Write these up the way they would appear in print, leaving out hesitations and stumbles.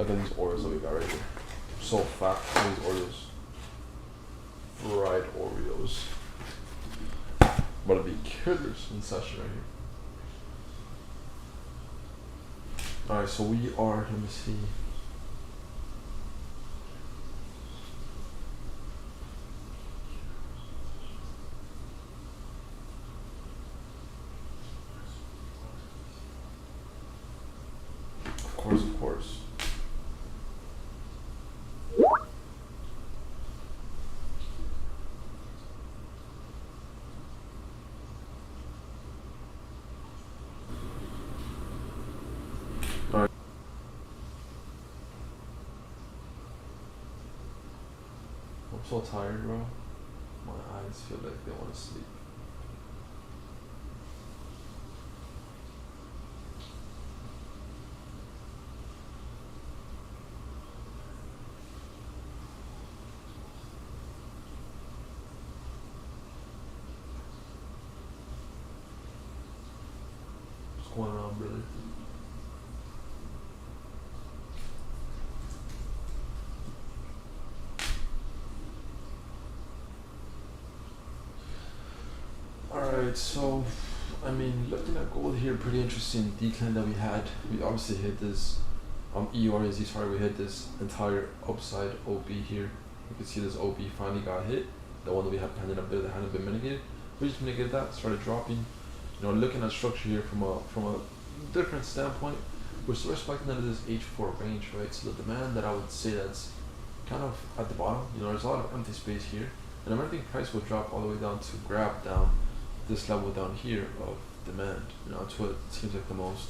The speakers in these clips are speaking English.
Look at these Oreos that we got right here. So fat, all these Oreos. Fried Oreos. About to be killers in session right here. Alright, so we are, let me see. Of course, of course. Alright. I'm so tired, bro. My eyes feel like they want to sleep. What's going on, brother? Alright, so I mean, looking at gold here, pretty interesting decline that we had. We obviously hit this EURUSD, sorry, we hit this entire upside OB here. You can see this OB finally got hit, the one that we had pending a bit that hadn't been mitigated. We just mitigated that, started dropping. You know, looking at structure here from a different standpoint, we're still respecting that it is H4 range, right? So the demand that I would say that's kind of at the bottom, you know, there's a lot of empty space here. And I don't think price will drop all the way down to grab down this level down here of demand. You know, that's what seems like the most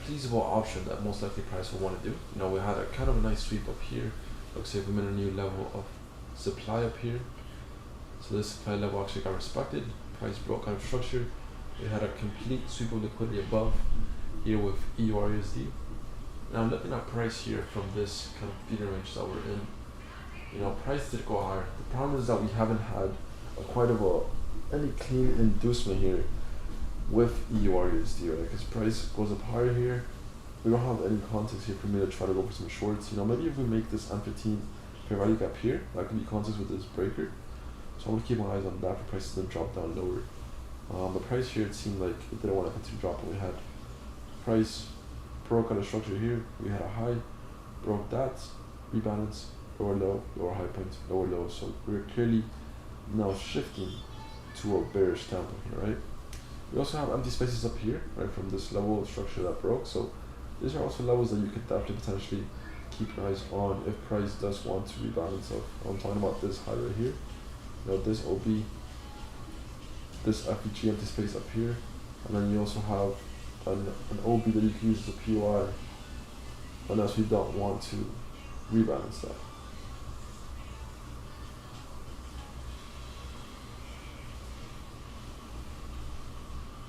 feasible option that most likely price will want to do. You know, we had a kind of a nice sweep up here. Looks like we made a new level of supply up here. So this supply level actually got respected. Price broke out of structure. We had a complete sweep of liquidity above here with EURUSD. Now I'm looking at price here from this kind of feeder range that we're in. You know, price did go higher. The problem is that we haven't had any clean inducement here with EURUSD, right? Because price goes up higher here. We don't have any context here for me to try to go for some shorts. You know, maybe if we make this M15 fair value gap here, that could be context with this breaker. So I'm gonna keep my eyes on that for prices to drop down lower. The price here, it seemed like it didn't want to continue dropping. We had price broke out of structure here. We had a high, broke that, rebalance, lower low, lower high point, lower low. So we're clearly now shifting to a bearish standpoint here, right? We also have empty spaces up here, right, from this level of structure that broke. So these are also levels that you could definitely potentially keep your eyes on if price does want to rebalance up. I'm talking about this high right here. You know, this OB, this FEG empty space up here, and then you also have an OB that you can use as a POI, unless we don't want to rebalance that.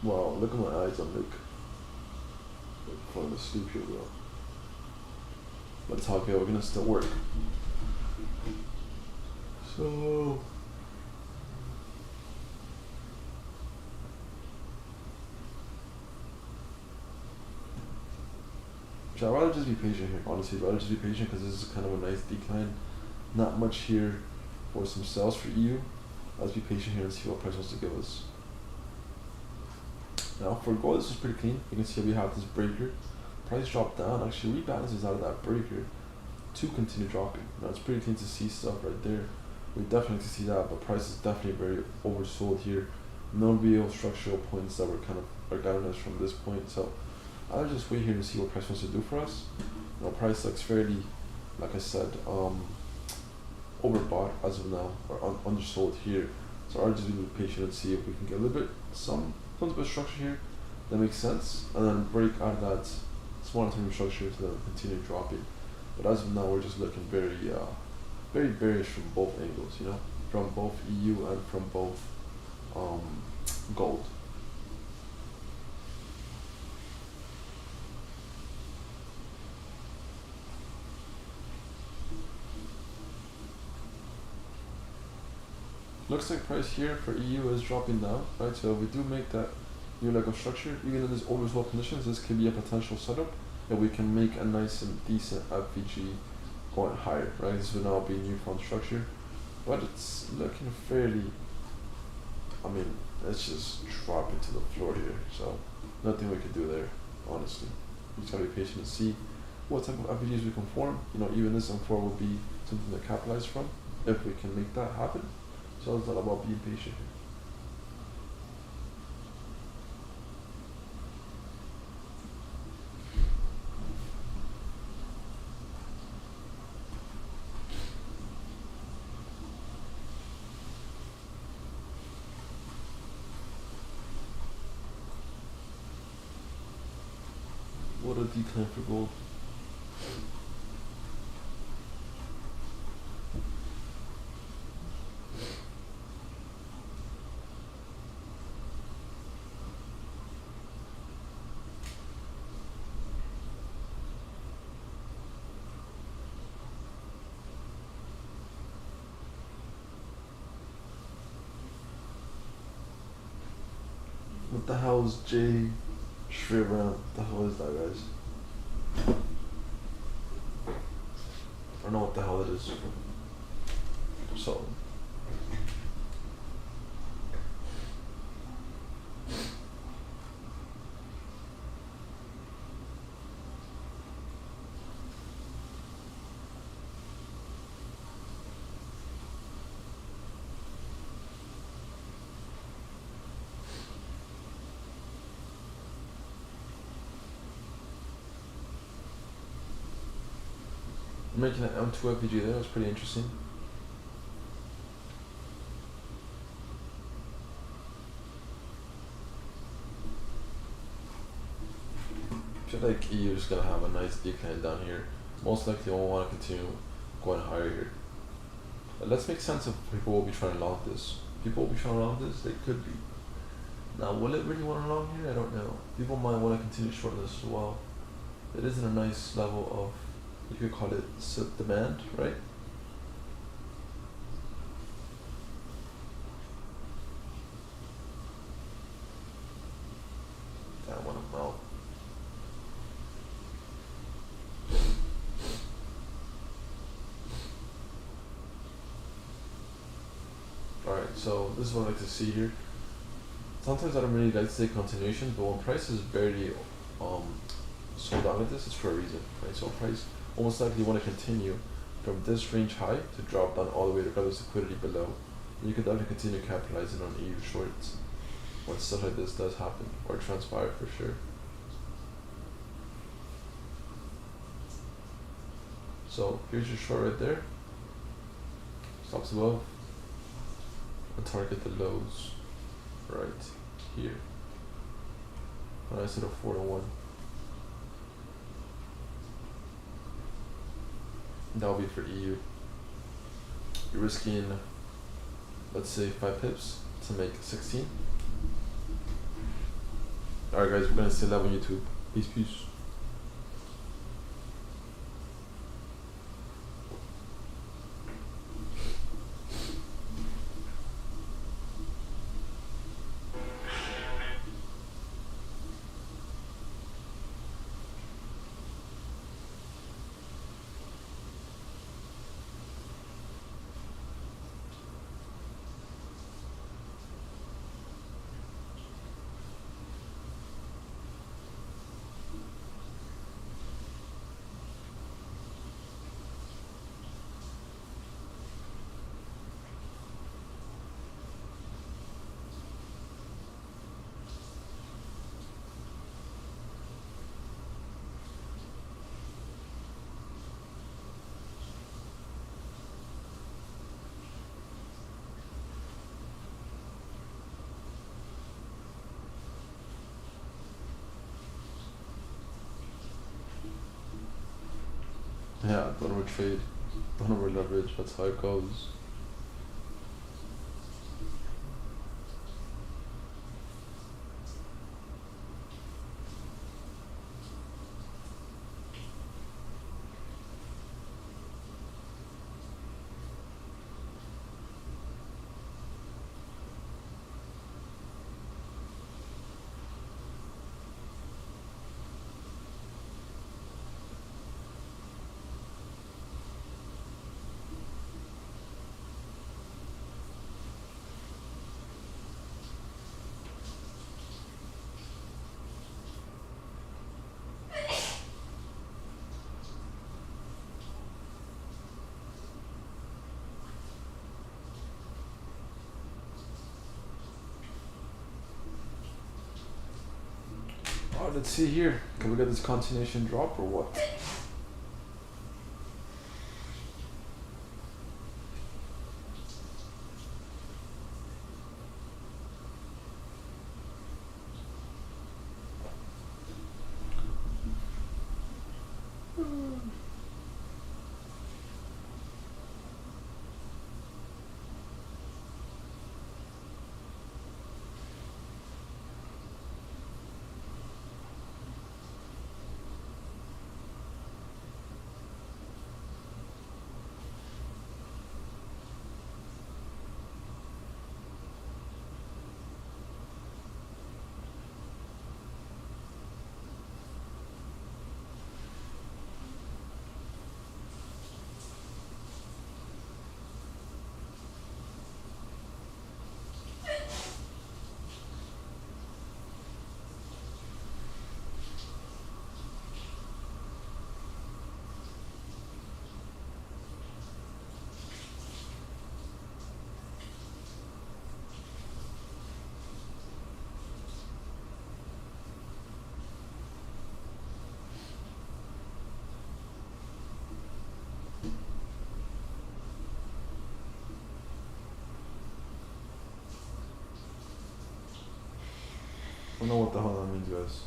Wow, look at my eyes, I'm like falling asleep here, bro. But it's okay, we're gonna still work. So I'd rather just be patient here, honestly. I'd rather just be patient because this is kind of a nice decline. Not much here for some sales for EU. Let's be patient here and see what price wants to give us. Now for gold, this is pretty clean. You can see we have this breaker. Price dropped down, actually rebalances out of that breaker to continue dropping. Now it's pretty clean to see stuff right there. We definitely see that, but price is definitely very oversold here. No real structural points that were kind of are guiding us from this point. So I'll just wait here to see what price wants to do for us. You know, price looks fairly, like I said, overbought as of now, or undersold here. So I'll just be patient and see if we can get a little bit, some bit of structure here that makes sense, and then break out of that smaller term structure to then continue dropping. But as of now, we're just looking very, very bearish from both angles, you know, from both EU and from both gold. Looks like price here for EU is dropping down, right? So if we do make that new leg of structure. Even in these oversold conditions, this could be a potential setup, and we can make a nice and decent FVG going higher, right? This would now be new fund structure, but it's looking fairly, I mean, let's just drop it to the floor here, so nothing we could do there, honestly. We just gotta be patient and see what type of FVGs we can form. You know, even this M4 will be something to capitalize from if we can make that happen. So it's all about being patient here. What a decline for gold. What the hell is J straight around? What the hell is that, guys? I don't know what the hell it is. So making an M2 FPG there was pretty interesting. I feel like EU is gonna have a nice decline down here. Most likely won't want to continue going higher here. But let's make sense of people will be trying to long this. People will be trying to long this, they could be. Now will it really want to long here? I don't know. People might want to continue short this as well. It isn't a nice level of, you could call it demand, right? I want to melt. Alright, so this is what I like to see here. Sometimes I don't really like to say continuation, but when price is barely sold out like this, it's for a reason, right? So price almost likely want to continue from this range high to drop down all the way to grab this liquidity below. And you can definitely continue capitalizing on EU shorts when stuff like this does happen or transpire for sure. So here's your short right there. Stops above. And target the lows right here. And I said a 4 to 1. That will be for EU. You're risking, let's say 5 pips to make 16. Alright guys, we're gonna see that on YouTube. Peace, peace. Yeah, don't overtrade, don't over leverage, that's how it goes. Oh, let's see here. Can we get this continuation drop or what? I don't know what the hell that means, guys.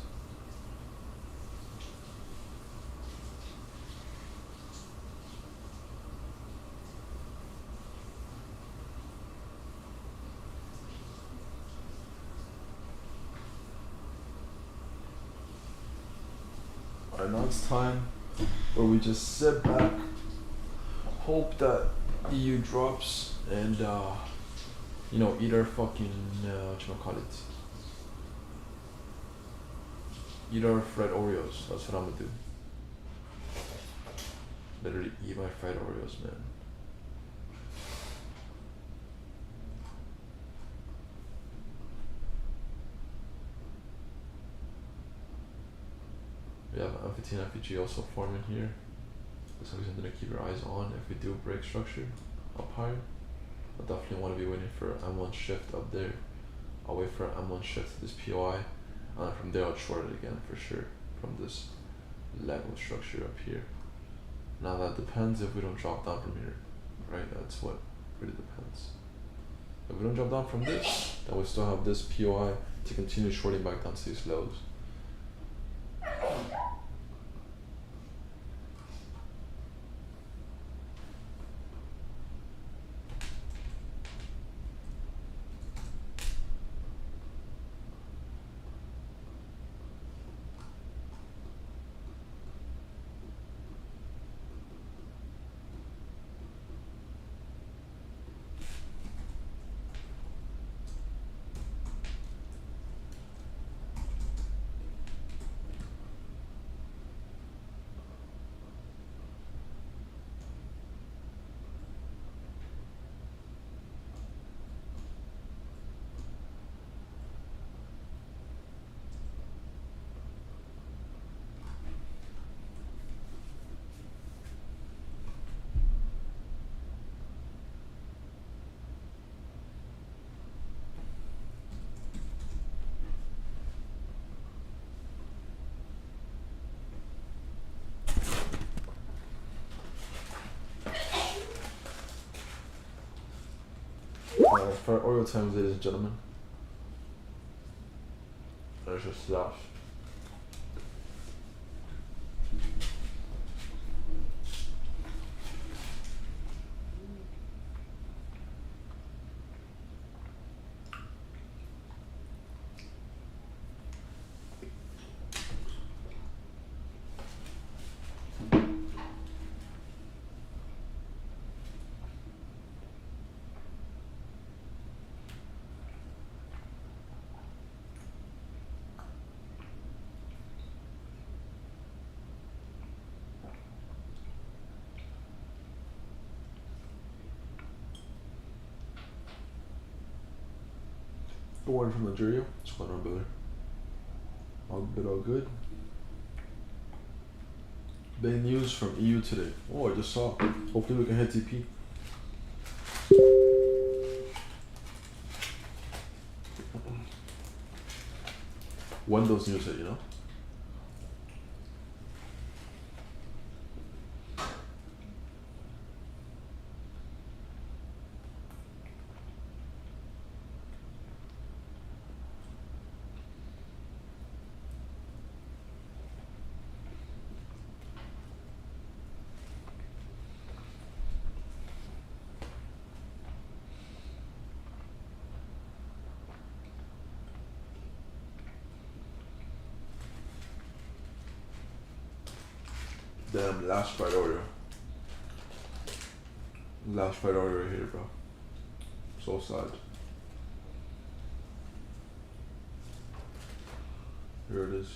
Alright, now it's time where we just sit back, hope that EU drops, and you know, eat our fucking whatchamacallit. Eat our fried Oreos. That's what I'm gonna do. Literally eat my fried Oreos, man. We have M15 FPG also forming here. That's something to keep your eyes on if we do break structure up higher. I definitely want to be waiting for M1 shift up there. I'll wait for M1 shift to this POI, and then from there I'll short it again for sure from this level structure up here. Now that depends if we don't drop down from here, right? That's what really depends. If we don't drop down from this, then we still have this POI to continue shorting back down to these lows. For Oreo times, ladies and gentlemen. There's your slash. Good morning from Nigeria. What's going on, brother? All good, all good. Big news from EU today. Oh, I just saw. Hopefully we can hit TP. When those news hit, you know? Damn, last fight order. Last fight order right here, bro. So sad. Here it is.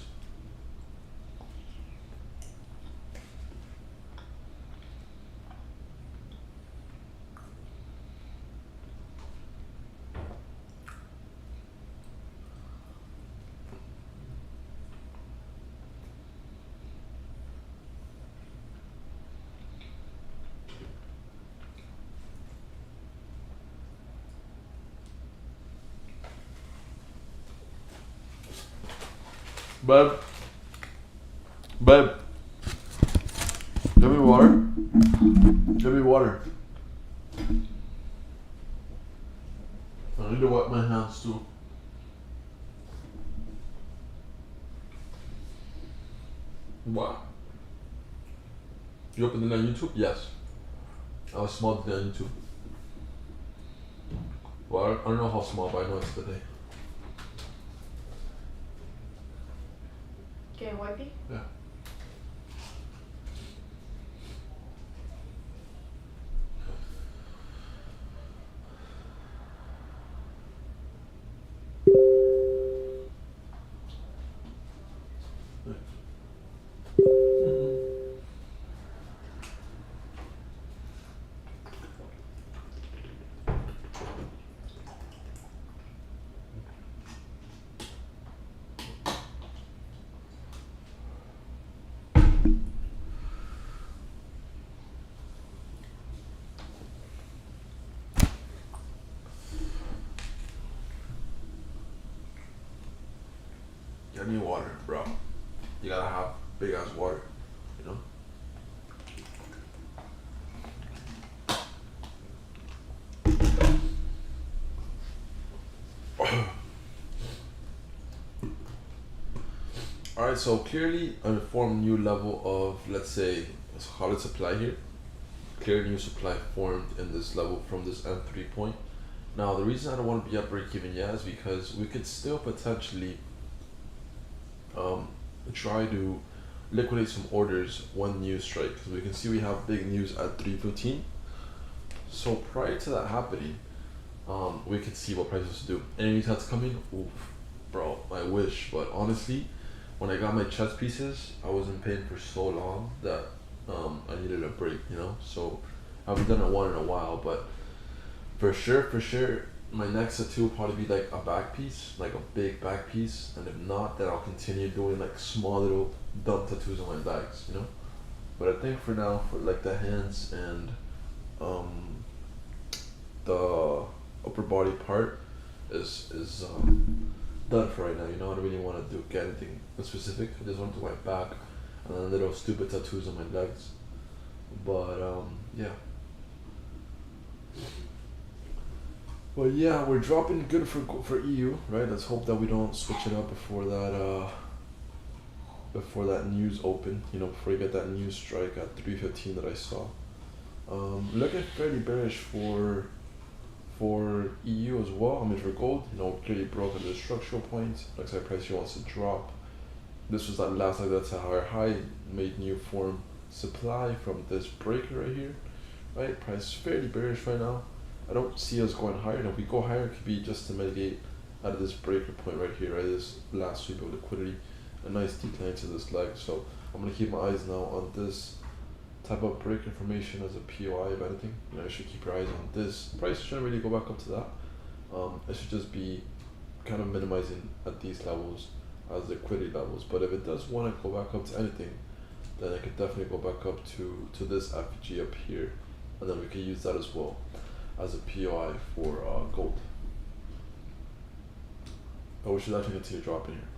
Babe, babe, give me water. Give me water. I need to wipe my hands too. What? You opened it on YouTube? Yes. I was small today on YouTube. Well, I don't know how small, but I know it's today. Okay, wipey? Yeah. Get me water, bro. You gotta have big ass water, you know? Alright, so clearly a formed new level of, let's say, solid supply here. Clear new supply formed in this level from this M3 point. Now, the reason I don't want to be at break even yet is because we could still potentially try to liquidate some orders when news strike, because we can see we have big news at 3:15. So prior to that happening, we could see what prices do. Any news that's coming, oof, bro, I wish, but honestly, when I got my chess pieces, I was in pain for so long that I needed a break, you know. So I haven't done one in a while, but for sure, my next tattoo will probably be like a back piece, like a big back piece, and if not, then I'll continue doing like small little dumb tattoos on my backs, you know. But I think for now, for like the hands and the upper body part is done for right now. You know, I don't really want to get anything specific. I just want to do my back and then little stupid tattoos on my legs. But yeah. Well, yeah, we're dropping good for EU, right? Let's hope that we don't switch it up before that news open. You know, before we get that news strike at 3:15 that I saw. Looking fairly bearish for EU as well. I mean, for gold, you know, clearly broke into the structural point. Looks like price here wants to drop. This was that last night, that's a higher high, made new form supply from this breaker right here, right? Price is fairly bearish right now. I don't see us going higher, and if we go higher, it could be just to mitigate out of this breaker point right here, right? This last sweep of liquidity, a nice decline to this leg. So I'm gonna keep my eyes now on this type of break information as a POI, if anything. You know, I should keep your eyes on this. Price shouldn't really go back up to that. It should just be kind of minimizing at these levels as liquidity levels. But if it does want to go back up to anything, then it could definitely go back up to this FG up here, and then we can use that as well as a POI for gold. But we should definitely continue dropping here.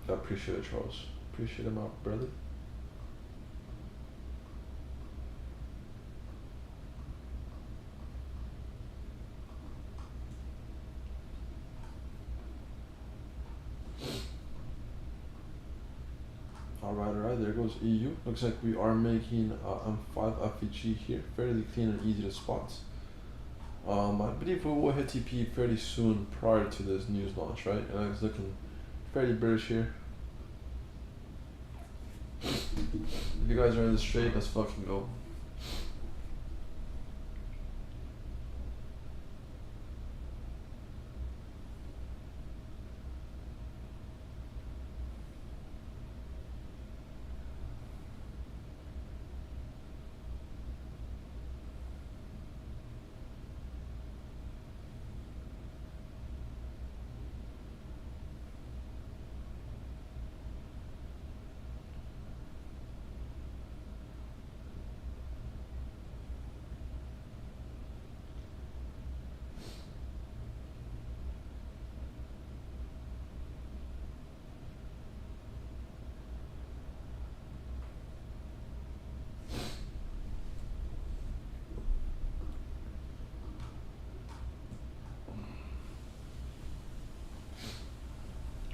I appreciate it, Charles. Appreciate it, my brother. Alright, there goes EU. Looks like we are making M5 FEG here, fairly clean and easy to spot. I believe we will hit TP fairly soon prior to this news launch, right? And it's looking fairly bearish here. If you guys are in this trade, let's fucking go.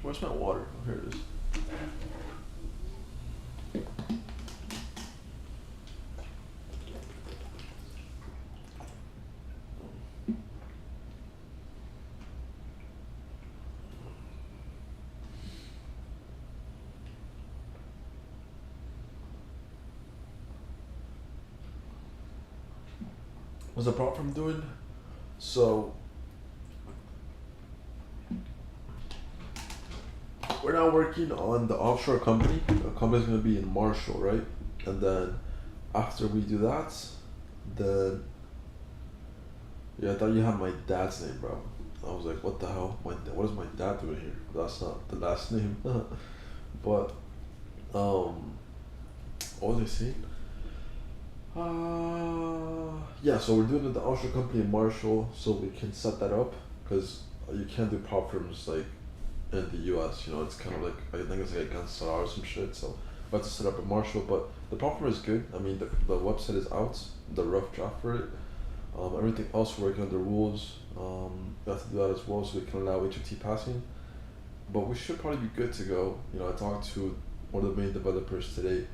Where's my water? Oh, here it is. What's the prop firm doing? So we're now working on the offshore company. The company's gonna be in Marshall, right? And then after we do that, then yeah, I thought you had my dad's name, bro. I was like, what the hell? What is my dad doing here? That's not the last name. But what was I saying? Yeah, so we're doing the offshore company in Marshall, so we can set that up because you can't do prop firms like in the US. You know, it's kind of like I think it's like against the law or some shit. So we have to set up in Marshall, but the prop firm is good. I mean, the website is out, the rough draft for it. Everything else we're working on the rules. We have to do that as well, so we can allow HFT passing. But we should probably be good to go. You know, I talked to one of the main developers today.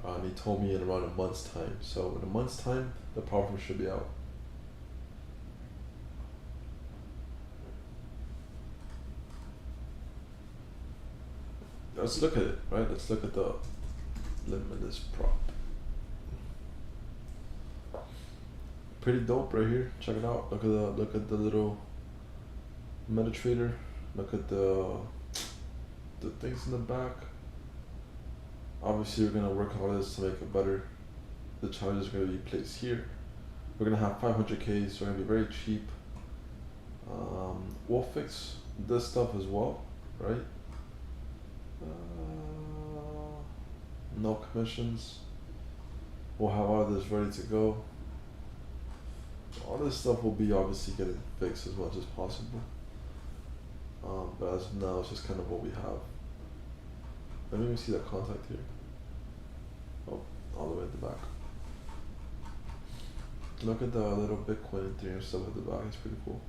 And he told me in around a month's time. So in a month's time, the prop firm should be out. Let's look at it, right? Let's look at the limitless prop. Pretty dope right here. Check it out. Look at the little MetaTrader. Look at the things in the back. Obviously, we're gonna work on all this to make it better. The charges are gonna be placed here. We're gonna have 500K, so we're gonna be very cheap. We'll fix this stuff as well, right? No commissions. We'll have all of this ready to go. All this stuff will be obviously getting fixed as much as possible. But as of now, it's just kind of what we have. Let me even see that contact here. Oh, all the way at the back. Look at the little Bitcoin and Ethereum stuff at the back. It's pretty cool.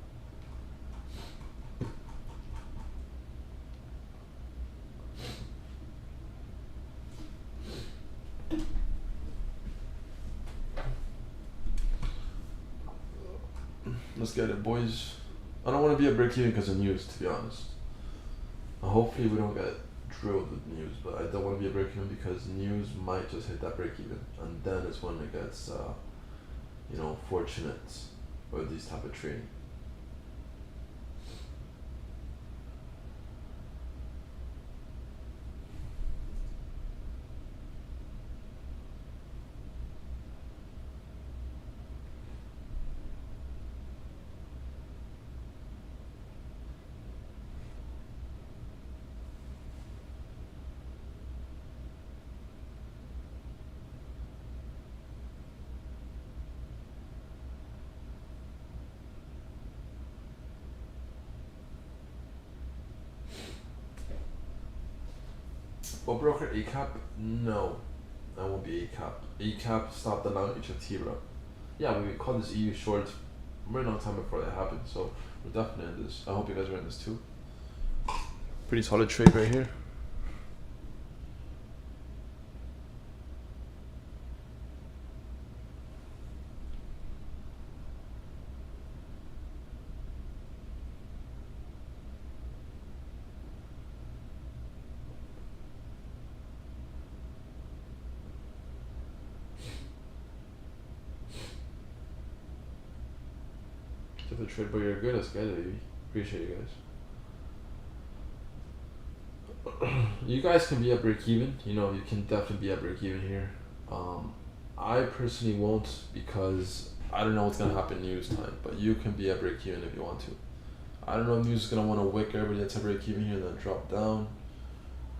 Let's get it, boys. I don't want to be a break even because of news, to be honest. Hopefully we don't get drilled with news, but I don't want to be a break even because news might just hit that break even, and then it's when it gets, you know, fortunate with these type of trading. Well, broker ACAP? No, that won't be ACAP. ACAP stopped allowing HFT, bro. Yeah, we called this EU short a very long time before that happened, so we're definitely in this. I hope you guys are in this too. Pretty solid trade right here. Get the trade, but you're good. Let's get it, baby. Appreciate you guys. You guys can be at break even. You know, you can definitely be at break even here. I personally won't because I don't know what's gonna happen news time. But you can be at break even if you want to. I don't know if news is gonna want to wick everybody that's at break even here, then drop down.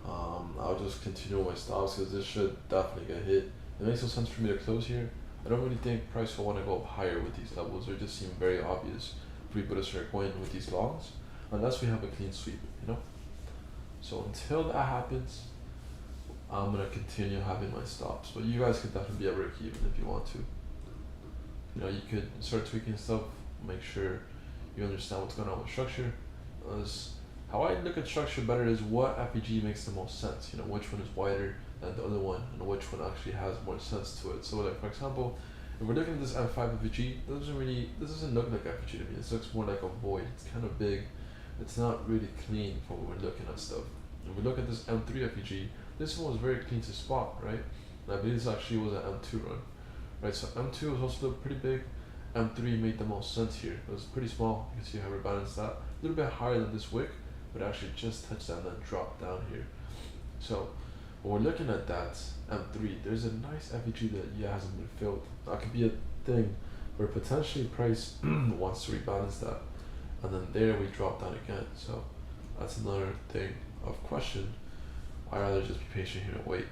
I'll just continue my stops because this should definitely get hit. It makes no sense for me to close here. I don't really think price will want to go up higher with these levels. They just seem very obvious if we put a start going with these longs, unless we have a clean sweep, you know. So until that happens, I'm gonna continue having my stops. But you guys could definitely be at break even if you want to. You know, you could start tweaking stuff, make sure you understand what's going on with structure. How I look at structure better is what FEG makes the most sense. You know, which one is wider than the other one, and which one actually has more sense to it. So, like for example, if we're looking at this M5 FEG, this doesn't look like FEG to me. This looks more like a void. It's kind of big. It's not really clean for when we're looking at stuff. If we look at this M3 FEG, this one was very clean to spot, right? And I believe this actually was an M2 run, right? So M2 was also pretty big. M3 made the most sense here. It was pretty small. You can see how we balanced that. A little bit higher than this wick, but actually just touched that and then dropped down here. So when we're looking at that M3, there's a nice FEG that hasn't been filled. That could be a thing where potentially price wants to rebalance that, and then there we drop down again. So that's another thing of question. I'd rather just be patient here and wait.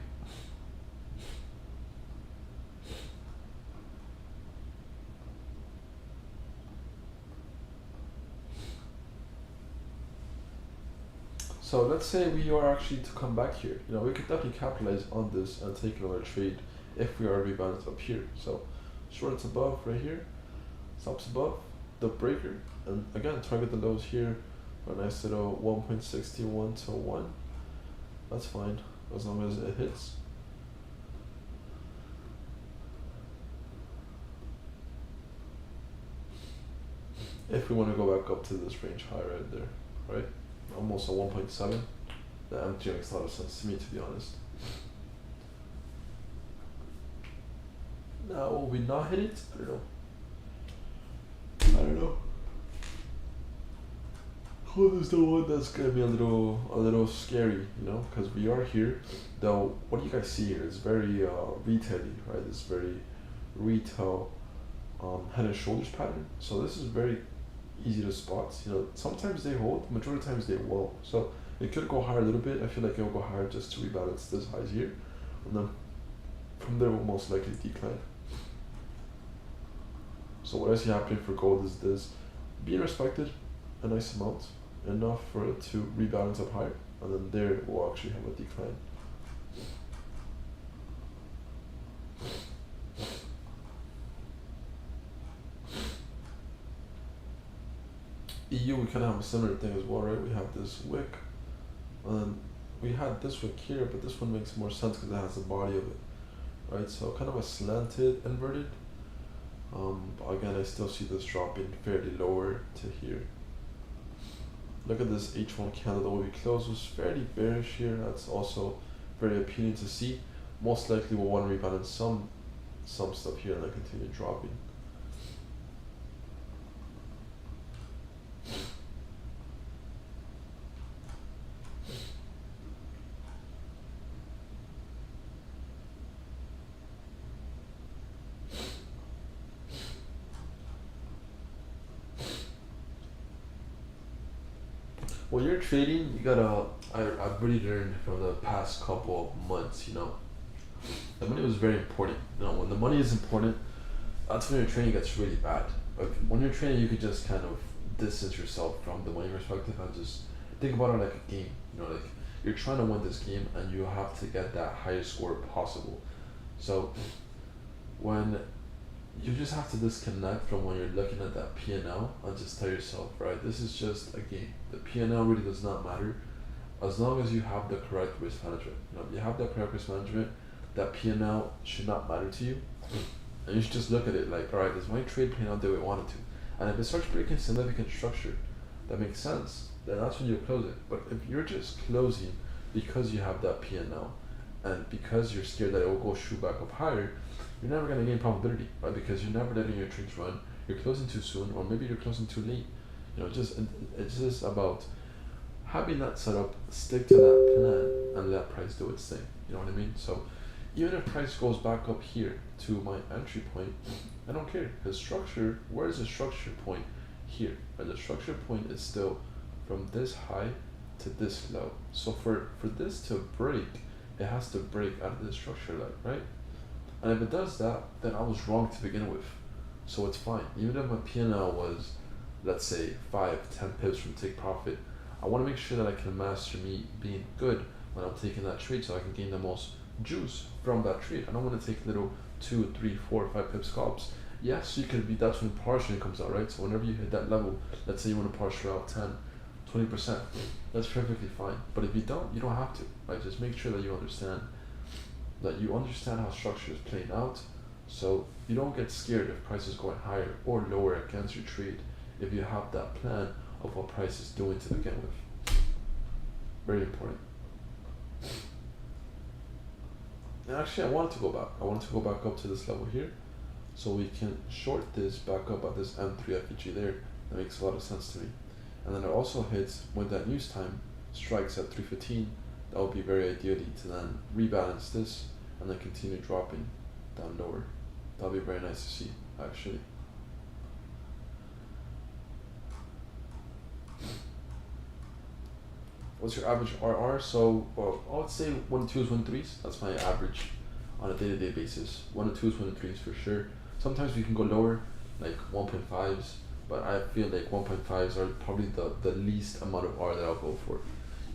So let's say we are actually to come back here. You know, we could definitely capitalize on this and take another trade if we are rebalanced up here. So shorts above right here, stops above the breaker, and again target the lows here for a nice little 1.61 to 1. That's fine as long as it hits. If we want to go back up to this range high right there, right? Almost a 1.7. The MT makes a lot of sense to me, to be honest. Now, will we not hit it? I don't know. This is the one that's gonna be a little scary, you know, because we are here. Though, what do you guys see here? It's very retail-y, right? It's very retail head and shoulders pattern. So this is very easy to spot. You know, sometimes they hold, majority of times they won't. So it could go higher a little bit. I feel like it will go higher just to rebalance this highs here, and then from there will most likely decline. So what I see happening for gold is this being respected a nice amount, enough for it to rebalance up higher, and then there we'll actually have a decline. EU, we kind of have a similar thing as well, right? We have this wick, and we had this wick here, but this one makes more sense because it has the body of it, right? So kind of a slanted inverted. But again, I still see this dropping fairly lower to here. Look at this H1 candle. The way we closed was fairly bearish here. That's also very appealing to see. Most likely we'll want to rebalance some stuff here and then continue dropping. When you're trading, you gotta, I've really learned from the past couple of months, you know, the money was very important. You know, when the money is important, that's when your trading gets really bad. But when you're trading, you could just kind of distance yourself from the money perspective and just think about it like a game. You know, like you're trying to win this game and you have to get that highest score possible. So when you just have to disconnect from when you're looking at that P&L and just tell yourself, right, this is just a game. The P&L really does not matter as long as you have the correct risk management. You know, if you have the correct risk management, that P&L should not matter to you. And you should just look at it like, all right, is my trade playing out the way I want it to? And if it starts breaking significant structure that makes sense, then that's when you close it. But if you're just closing because you have that P&L and because you're scared that it will go shoot back up higher, you're never going to gain profitability, right? Because you're never letting your trades run. You're you're closing too soon, or maybe you're closing too late. It's just about having that set up, stick to that plan, and let price do its thing. You know what I mean? So even if price goes back up here to my entry point, I don't care. Because structure, where is the structure point? Here. Right? The structure point is still from this high to this low. So for this to break, it has to break out of this structure line, right? And if it does that, then I was wrong to begin with. So it's fine. Even if my P&L was, let's say, 5-10 pips from take profit, I want to make sure that I can master me being good when I'm taking that trade, so I can gain the most juice from that trade. I don't want to take little 2, 3, 4, 5 pip scalps. Yes, you can be, that's when partial comes out, right? So whenever you hit that level, let's say you want to partial out 10, 20%, that's perfectly fine. But if you don't, you don't have to, right? Just make sure that you understand how structure is playing out, so you don't get scared if price is going higher or lower against your trade, if you have that plan of what price is doing to begin with. Very important. And actually, I wanted to go back up to this level here, so we can short this back up at this M3 FEG there. That makes a lot of sense to me. And then it also hits when that news time strikes at 3:15. That would be very ideally to then rebalance this and then continue dropping down lower. That would be very nice to see, actually. What's your average RR? So, I would say 1-2s, 1-3s. That's my average on a day-to-day basis. 1-2s, 1-3s for sure. Sometimes we can go lower, like 1.5s, but I feel like 1.5s are probably the least amount of R that I'll go for.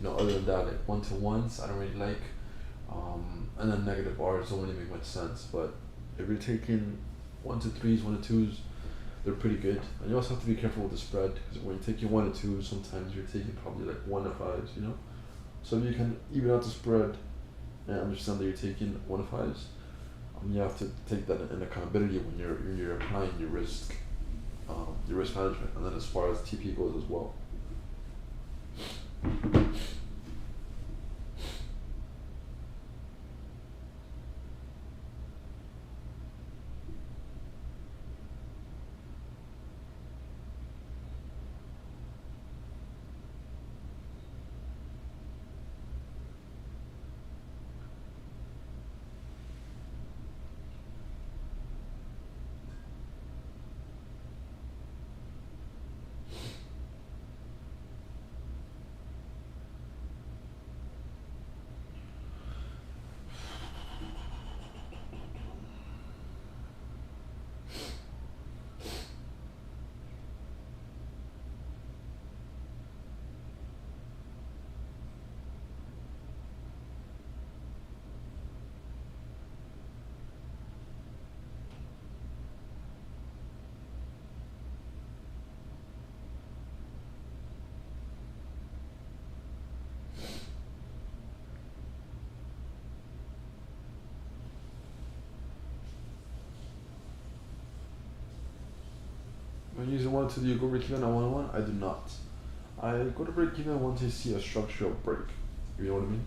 Other than that, like 1-to-1s, I don't really like, and then negative R's don't really make much sense. But if you're taking 1-to-3s, 1-to-2s, they're pretty good. And you also have to be careful with the spread, because when you're taking 1-to-2s, sometimes you're taking probably like 1-to-5s, So if you can even out the spread and understand that you're taking 1-to-5s, you have to take that in accountability when you're applying your risk management, and then as far as TP goes as well. When using 1-2, do you go break even at 1-1? I do not. I go to break even once I see a structural break. You know what I mean?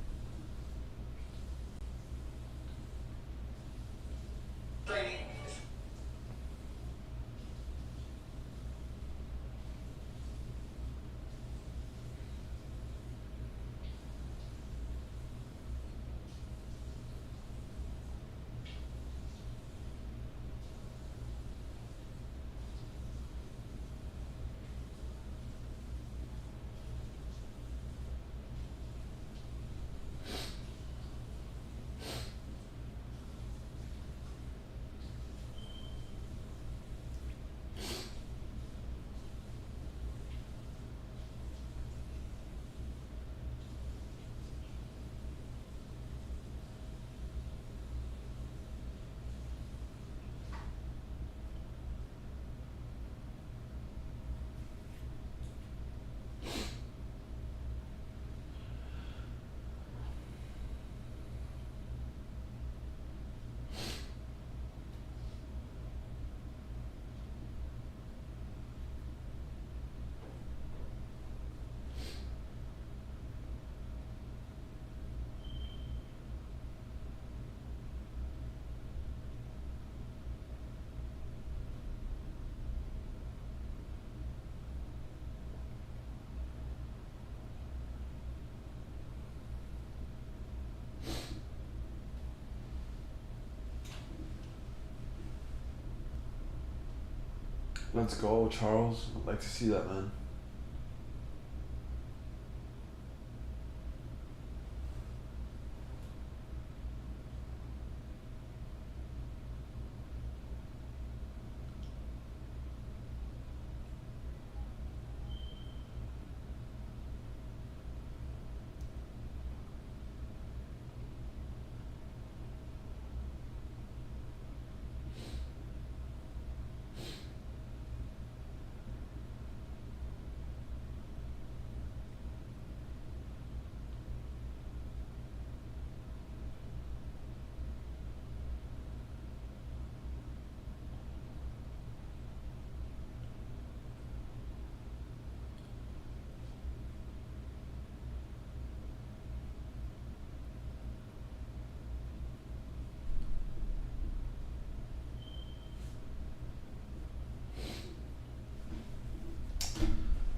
Let's go, Charles. I'd like to see that, man.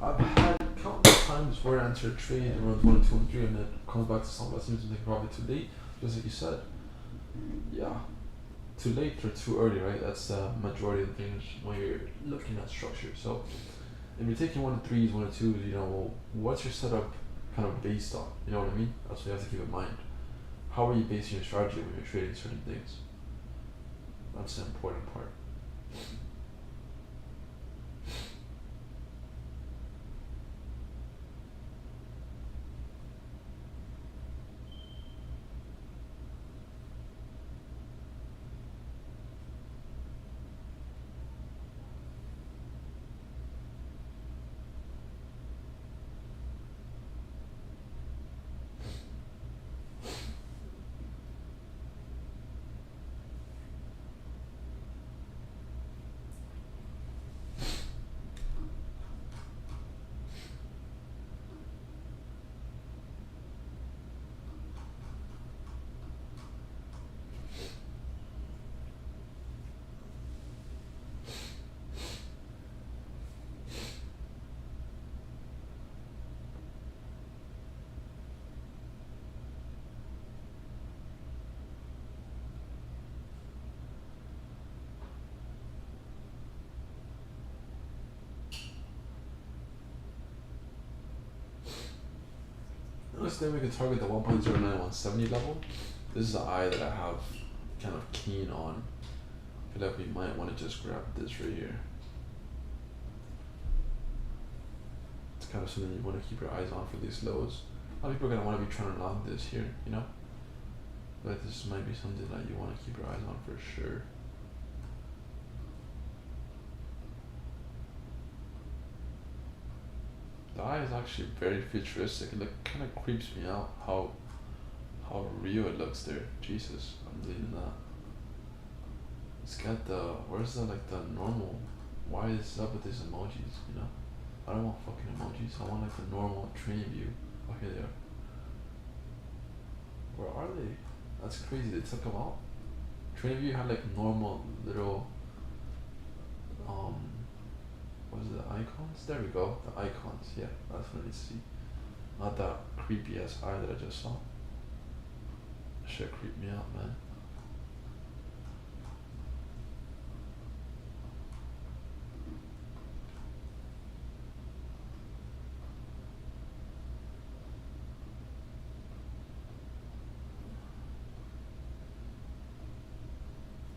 I've had countless times where I enter a trade around 1, 2, and 3 and it comes back to something that seems to make probably too late, just like you said. Yeah. Too late or too early, right? That's the majority of the things when you're looking at structure. So if you're taking 1 and 3s, 1 and 2s, you know, well, what's your setup kind of based on? You know what I mean? That's what you have to keep in mind. How are you basing your strategy when you're trading certain things? That's the important part. Next then we can target the 1.09170 level. This is the eye that I have kind of keen on. I feel like we might want to just grab this right here. It's kind of something you want to keep your eyes on for these lows. A lot of people are going to want to be trying to long this here, you know? But this might be something that you want to keep your eyes on for sure. The eye is actually very futuristic. It kind of creeps me out how real it looks there. Jesus, I'm leaving that. It's got the, where's the like the normal? Why is this up with these emojis? You know, I don't want fucking emojis. I want like the normal train view. Oh, here they are. Where are they? That's crazy. They took them out. Train view had like normal little what is it, the icons? There we go, the icons. Yeah, that's what I need to see. Not that creepy ass eye that I just saw. That shit creeped me out, man.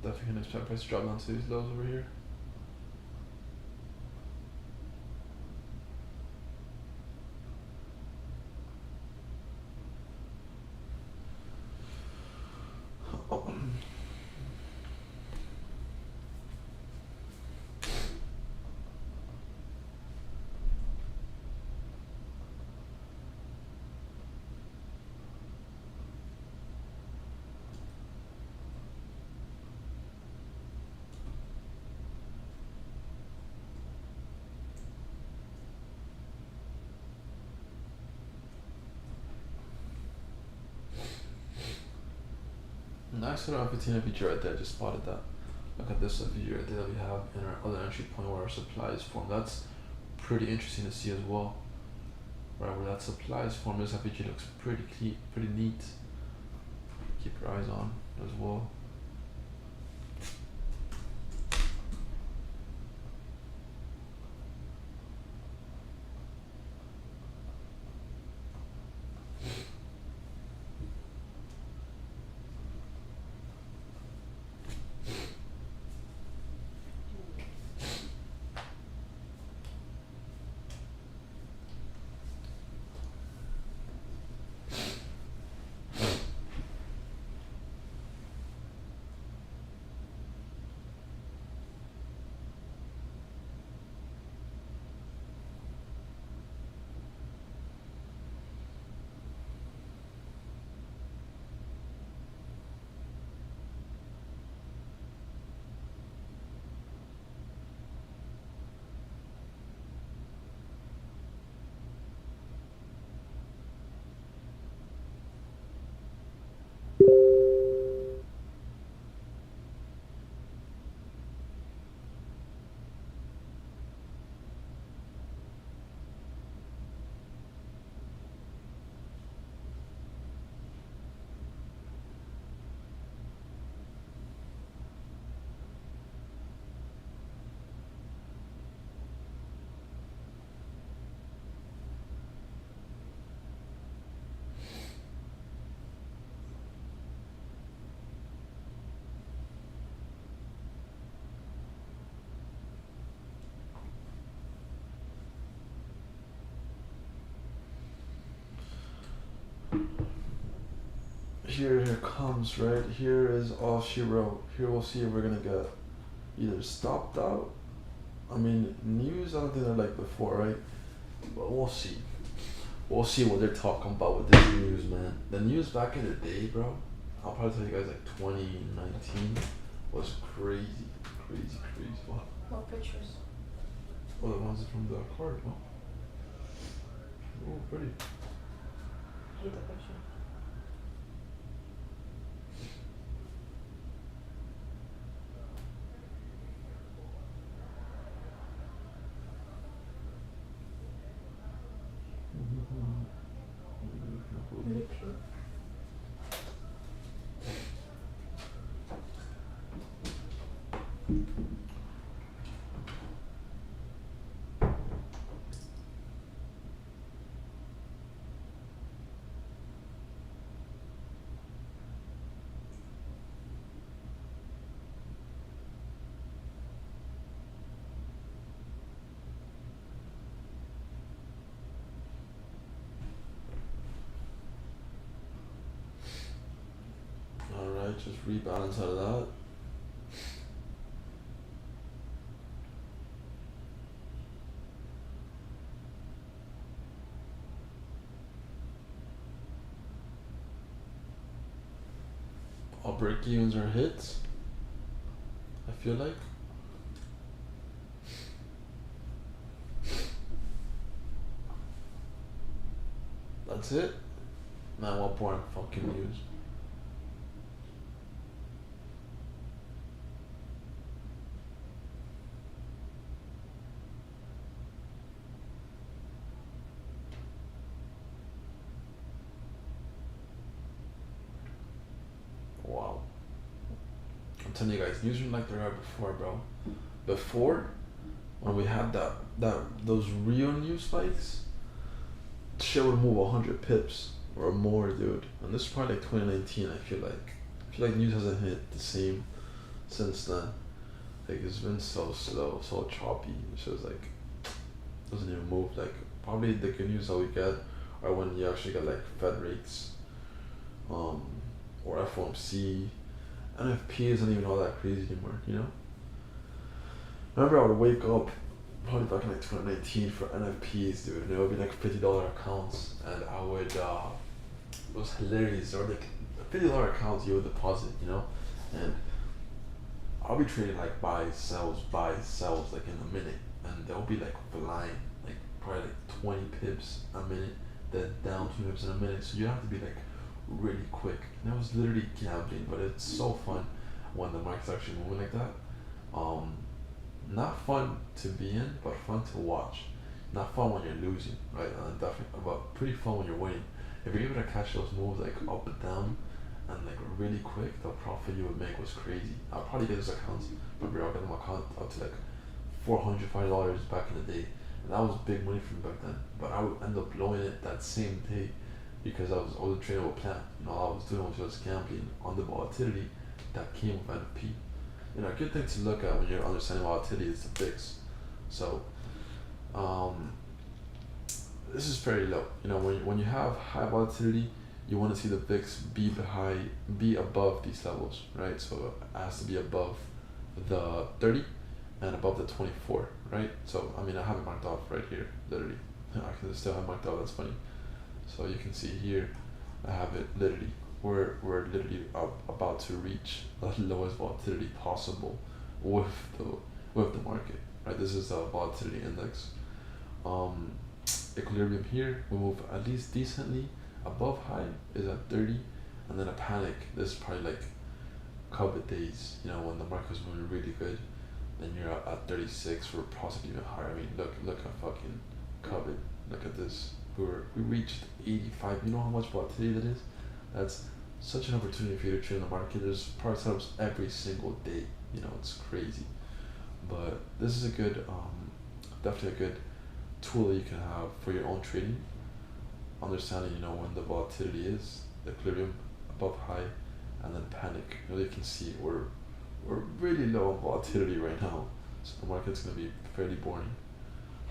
Definitely gonna expect price to drop down to these lows over here. Nice little Argentina feature right there, just spotted that. Look at this feature right there that we have in our other entry point where our supply is formed. That's pretty interesting to see as well. Right, where that supply is formed, this feature looks pretty clean, pretty neat. Keep your eyes on as well. Here comes, right? Here is all she wrote. Here we'll see if we're gonna get either stopped out. I mean, news, I don't think they're like before, right? But we'll see. We'll see what they're talking about with this news, man. The news back in the day, bro, I'll probably tell you guys like 2019 was crazy. What pictures? Oh, the ones from the card, no? Oh, pretty. I hate the picture. Really cute. Alright, just rebalance out of that. All break evens are hits, I feel like. That's it. Man, what boring fucking news. Wow. I'm telling you guys, news are like they were before, bro. Before, when we had those real news spikes, shit would move 100 pips or more, dude. And this is probably like 2019. I feel like news hasn't hit the same since then. Like it's been so slow, so choppy. It's just like doesn't even move. Like probably the good news that we get are when you actually get like Fed rates, or FOMC. NFP isn't even all that crazy anymore, you know? I remember I would wake up probably back in like 2019 for NFPs, dude, and it would be like $50 accounts, and I would, it was hilarious. There were like $50 accounts you would deposit, you know? And I'll be trading like buy, sells, like in a minute, and they'll be like flying, like probably like 20 pips a minute, then down 2 pips in a minute, so you have to be like really quick. And that was literally gambling, but it's so fun when the market's actually moving like that. Not fun to be in, but fun to watch. Not fun when you're losing, right? Definitely, but pretty fun when you're winning. If you're able to catch those moves like up and down and like really quick, the profit you would make was crazy. I'll probably get those accounts. Remember, I'll get them account up to like $450 back in the day, and that was big money for me back then. But I would end up blowing it that same day because I was trading with plan. You know, all I was doing was just gambling on the volatility that came with NFP. You know, a good thing to look at when you're understanding volatility is the VIX. So, this is very low. You know, when you have high volatility, you want to see the VIX be above these levels, right? So it has to be above the 30 and above the 24, right? So I mean, I have it marked off right here, literally. I can still have it marked off. That's funny. So you can see here, I have it literally. We're literally about to reach the lowest volatility possible with the market, right? This is the volatility index. Equilibrium here, we move at least decently above high is at 30, and then a panic. This is probably like COVID days, you know, when the market was moving really good. Then you're at 36 or possibly even higher. I mean, look at fucking COVID. Look at this. We reached 85. You know how much volatility that is? That's such an opportunity for you to trade in the market. There's product setups every single day. You know, it's crazy. But this is a good, definitely a good tool that you can have for your own trading. Understanding, you know, when the volatility is, the equilibrium above high, and then panic. You know, you can see we're really low on volatility right now. So the market's gonna be fairly boring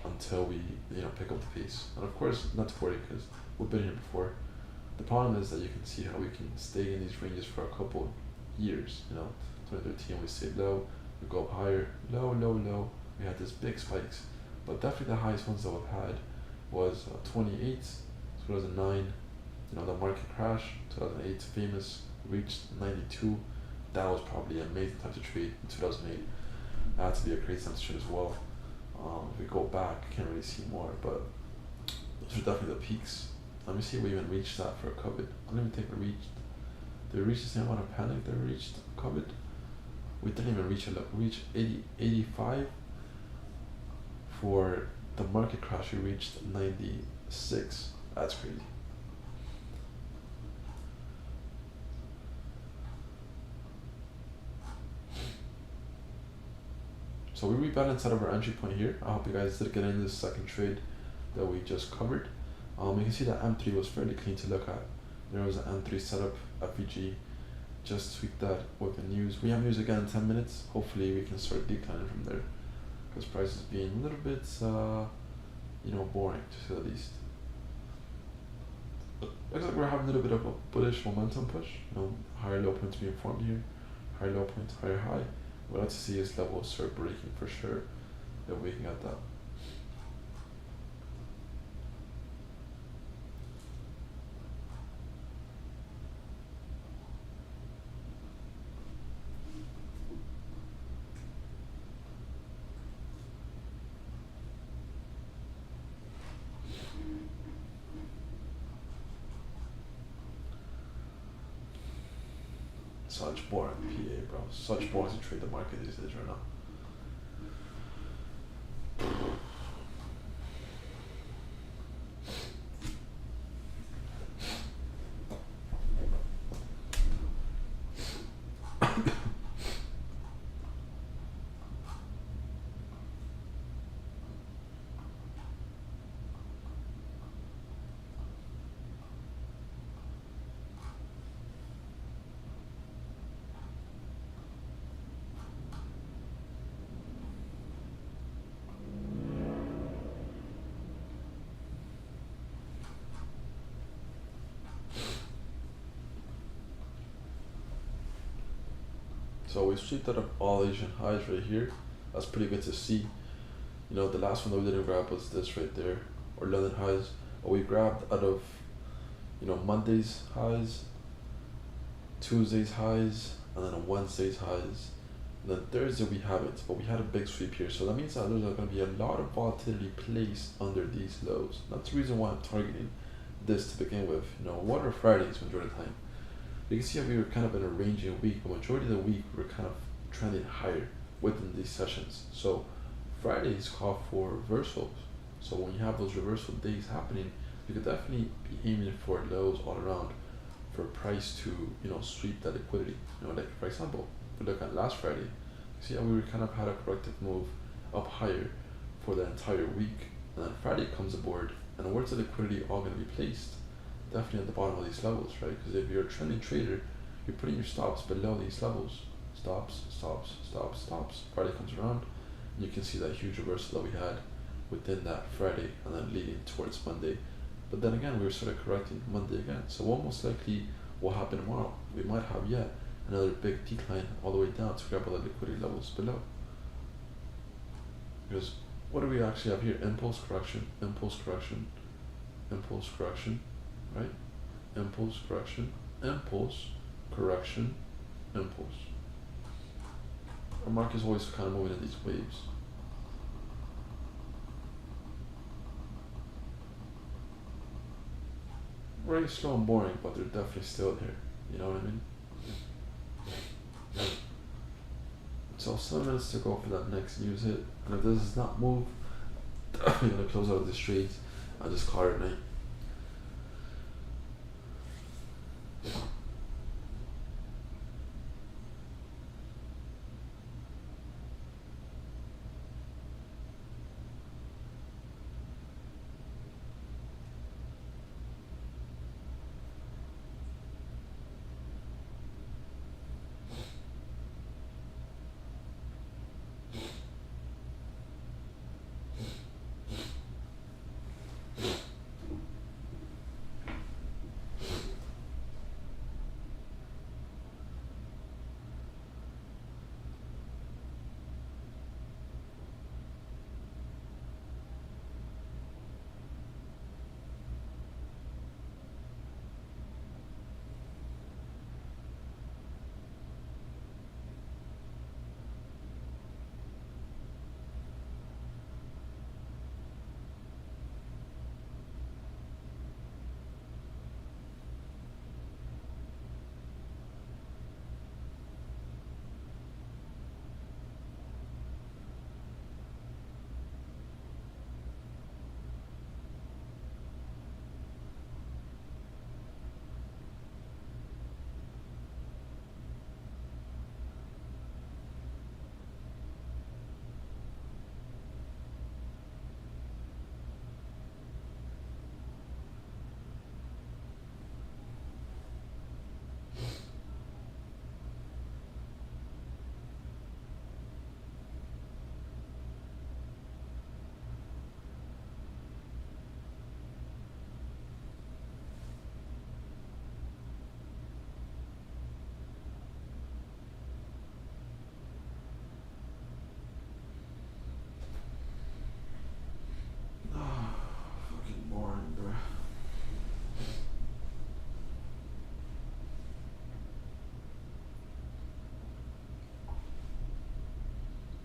until we, you know, pick up the pace. And of course, not to worry because we've been here before. The problem is that you can see how we can stay in these ranges for a couple years. 2013 we stayed low, we go up higher, low, low, low. We had these big spikes, but definitely the highest ones that we've had was 28, 2009. The market crash, 2008, famous, reached 92. That was probably an amazing time to trade in 2008. That had to be a crazy time to trade as well. If we go back, can't really see more, but those are definitely the peaks. Let me see if we even reached that for COVID. I don't even think we reached. Did we reach the same amount of panic that we reached COVID? We didn't even reach we reached 85. For the market crash, we reached 96. That's crazy. So we rebalanced out of our entry point here. I hope you guys did get into this second trade that we just covered. You can see that M3 was fairly clean to look at. There was an M3 setup, FEG. Just tweak that with the news. We have news again in 10 minutes. Hopefully we can start declining from there, because price is being a little bit, boring to say the least. But looks like we're having a little bit of a bullish momentum push. Higher low points being formed here, higher low points, higher high. What I'd like to see is levels start breaking for sure, if we can get that. Such boring PA, bro. Such boring to trade the market these days right now. So we swept out of all Asian highs right here. That's pretty good to see. The last one that we didn't grab was this right there, or London highs. But we grabbed out of, Monday's highs, Tuesday's highs, and then on Wednesday's highs. And then Thursday we haven't, but we had a big sweep here. So that means that there's going to be a lot of volatility placed under these lows. That's the reason why I'm targeting this to begin with. What are Fridays majority of the time? You can see how we were kind of in a ranging week, but majority of the week we were kind of trending higher within these sessions. So Fridays call for reversals. So when you have those reversal days happening, you could definitely be aiming for lows all around for price to, sweep that liquidity. Like for example, if we look at last Friday, you see how we kind of had a corrective move up higher for the entire week, and then Friday comes aboard, and where's the liquidity all going to be placed? Definitely at the bottom of these levels, right? Because if you're a trending trader, you're putting your stops below these levels. Stops, stops, stops, stops. Friday comes around, and you can see that huge reversal that we had within that Friday, and then leading towards Monday. But then again, we were sort of correcting Monday again. So what most likely will happen tomorrow? We might have yet another big decline all the way down to grab all the liquidity levels below. Because what do we actually have here? Impulse correction, impulse correction, impulse correction. Right? Impulse correction, impulse correction, impulse. Our market is always kind of moving in these waves. Very slow and boring, but they're definitely still here. You know what I mean? So 7 minutes to go for that next news hit. And if this does not move, definitely gonna close out this trade. I'll just call it a night.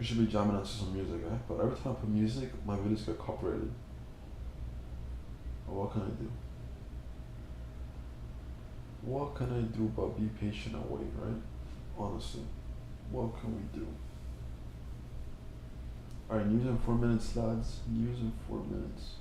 We should be jamming out to some music, eh? But every time I put music, my videos get copyrighted. But what can I do? What can I do but be patient and wait, right? Honestly, what can we do? Alright, news in 4 minutes, lads. News in 4 minutes.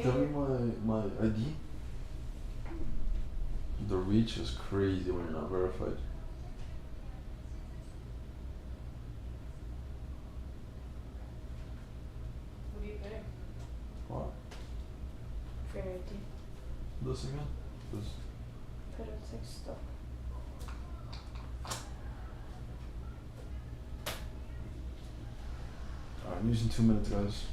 Tell me my ID. The reach is crazy when you're not verified. What do you pay? What? For your ID. This again? This. Put it text stuff. Alright, I'm using 2 minutes, guys.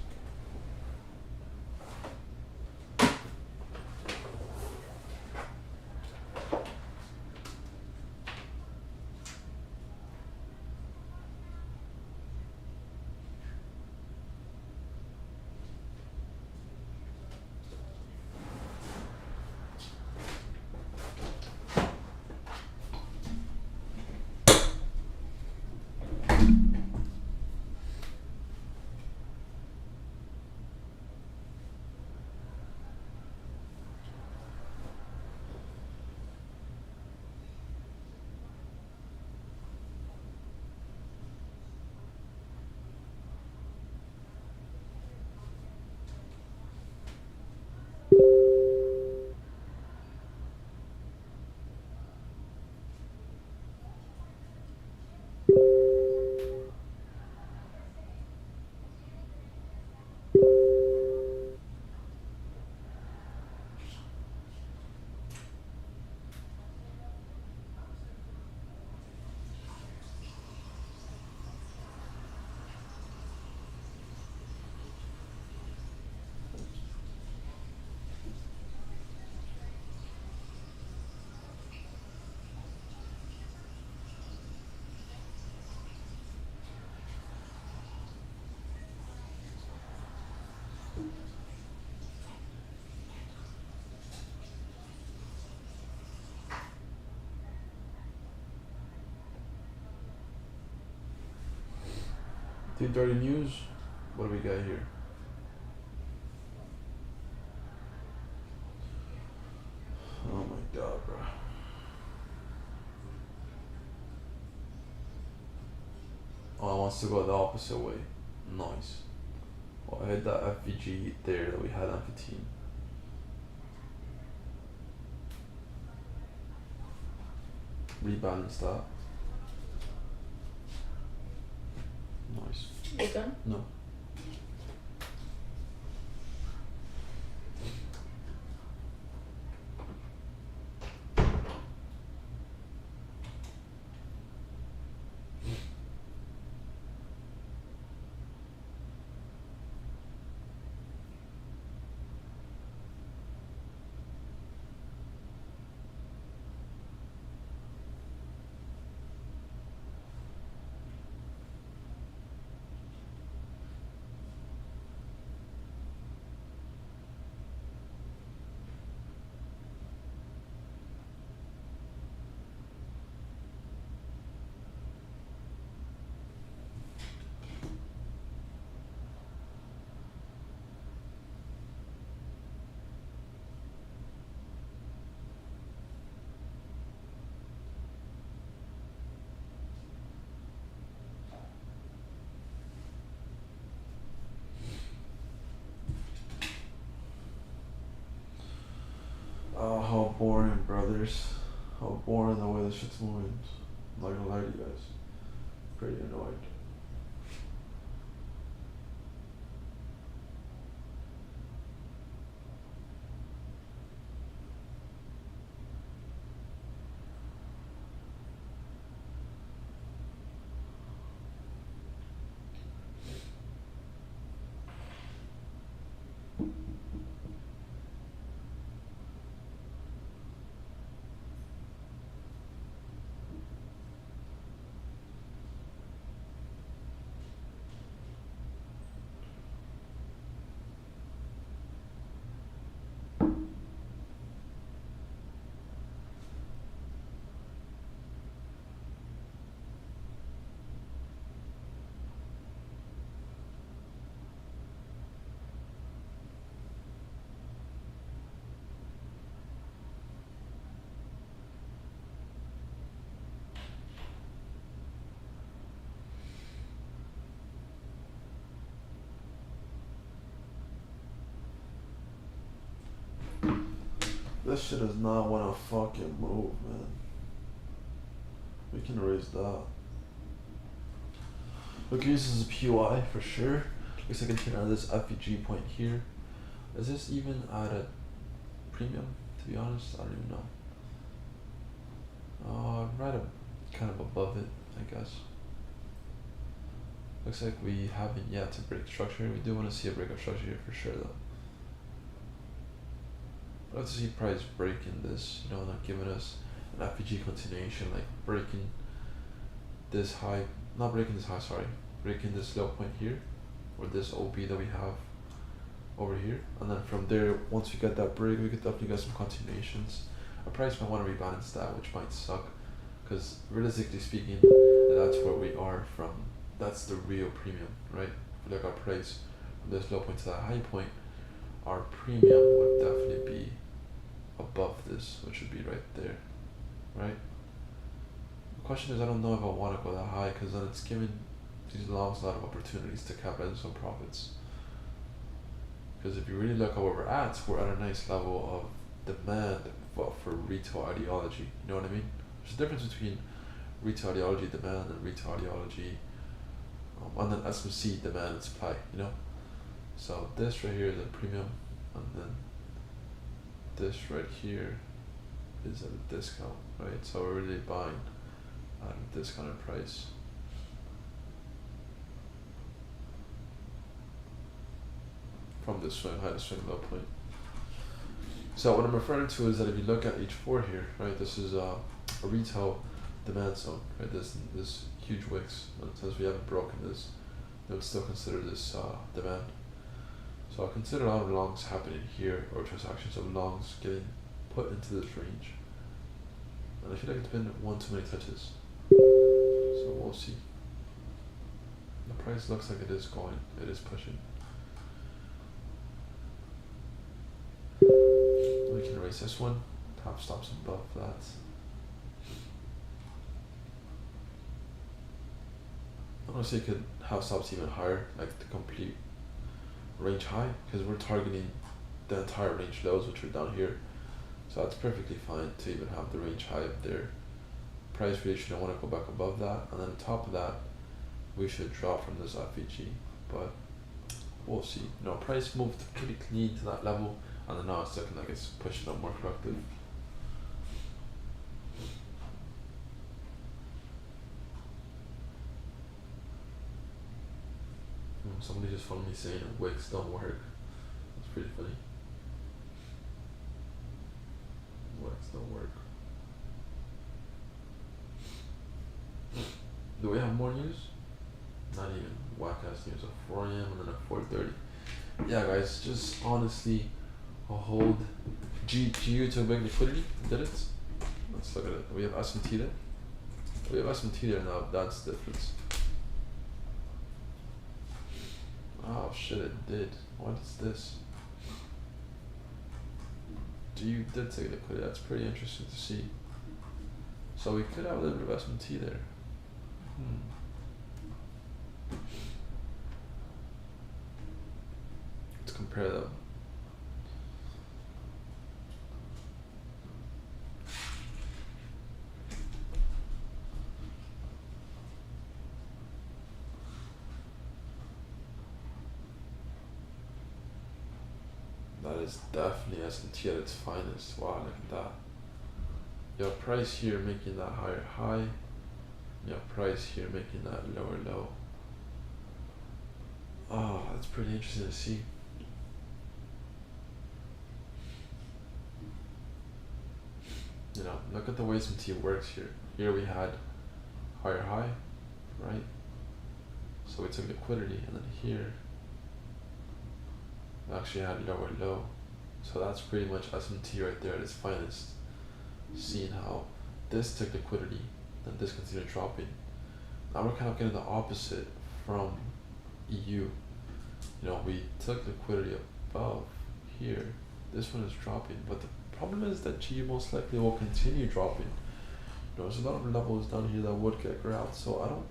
The dirty news. What do we got here? Oh my god, bro. Oh, it wants to go the opposite way. Nice. Well, I had that FVG there that we had on 15. Rebalance that. Nice. You done? No. boring, brothers. How boring the way this shit's moving. I'm not gonna lie to you guys. Pretty annoyed. This shit does not wanna fucking move, man. We can erase that. Okay, this is a PY for sure. Looks like I can turn on this FEG point here. Is this even at a premium? To be honest, I don't even know. Right up, kind of above it, I guess. Looks like we haven't yet to break structure. We do want to see a break of structure here for sure, though. I'd love to see price breaking this, you know, not giving us an FPG continuation, like breaking this high, not breaking this high, sorry, breaking this low point here, or this OB that we have over here, and then from there, once we get that break, we could definitely get some continuations. Our price might want to rebalance that, which might suck, because realistically speaking, that's where we are from. That's the real premium, right? If we look at our price from this low point to that high point, our premium would definitely be above this, which would be right there, right? The question is, I don't know if I want to go that high, because then it's giving these longs a lot of opportunities to capitalize on profits. Because if you really look at where we're at a nice level of demand for retail ideology. You know what I mean? There's a difference between retail ideology demand and retail ideology, and then SMC demand and supply. You know, so this right here is a premium, and then this right here is at a discount, right? So we're really buying at a discounted price. From this swing high to swing low point. So what I'm referring to is that if you look at H4 here, right, this is a retail demand zone, right? This huge wicks, and since we haven't broken this, they would still consider this demand. So I consider a lot of longs happening here, or transactions of longs getting put into this range. And I feel like it's been one too many touches. So we'll see. The price looks like it is going, it is pushing. We can erase this one, top stops above that. Honestly, could have stops even higher, like the complete range high, because we're targeting the entire range lows, which are down here. So that's perfectly fine to even have the range high up there. Price really shouldn't want to go back above that, and then on top of that, we should drop from this FEG, but we'll see. You know, price moved pretty clean to that level, and then now it's looking like it's pushing up more corrective. Somebody just followed me saying wicks don't work. That's pretty funny. Wicks don't work. Do we have more news? Not even. Whack ass news at 4 AM and then at 4:30. Yeah, guys, just honestly, I'll hold. GU to big liquidity. Did it? Let's look at it. We have SMT there. We have SMT there now. That's the difference. Oh shit, it did. What is this? GU did take liquidity. That's pretty interesting to see. So we could have a little bit of SMT there. Let's compare them. That is definitely SMT at its finest. Wow, look at that. You have price here making that higher high. You have price here making that lower low. Oh, that's pretty interesting to see. You know, look at the way SMT works here. Here we had higher high, right? So we took liquidity, and then here we actually had lower low. So that's pretty much SMT right there at its finest. Seeing how this took liquidity, then this continued dropping. Now we're kind of getting the opposite from EU. You know, we took liquidity above here. This one is dropping, but the problem is that G most likely will continue dropping. You know, there's a lot of levels down here that would get grabbed. So I don't.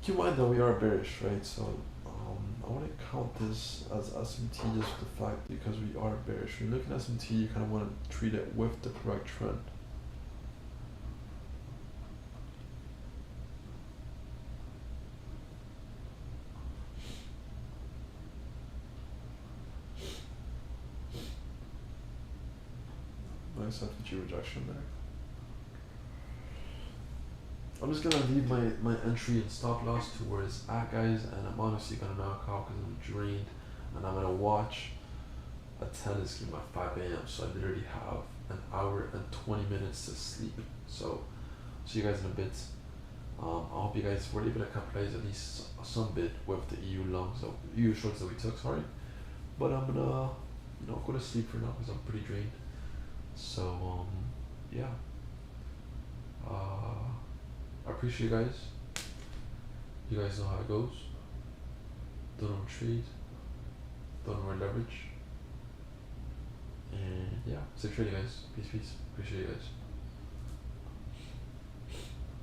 Keep in mind that we are bearish, right? So I want to count this as SMT just for the fact because we are bearish. When you look at SMT, you kind of want to treat it with the correct trend. Nice FG rejection there. I'm just gonna leave my entry and stop loss to where it's at, guys, and I'm honestly gonna knock out because I'm drained, and I'm gonna watch a tennis game at 5 a.m. So I literally have an hour and 20 minutes to sleep. So see you guys in a bit. I hope you guys were able to capitalize at least some bit with the EU longs, so EU shorts that we took. Sorry, but I'm gonna go to sleep for now because I'm pretty drained. So yeah. I appreciate you guys. You guys know how it goes. Don't overtrade. Don't over leverage. And yeah, safe trading, guys. Peace, peace. Appreciate you guys.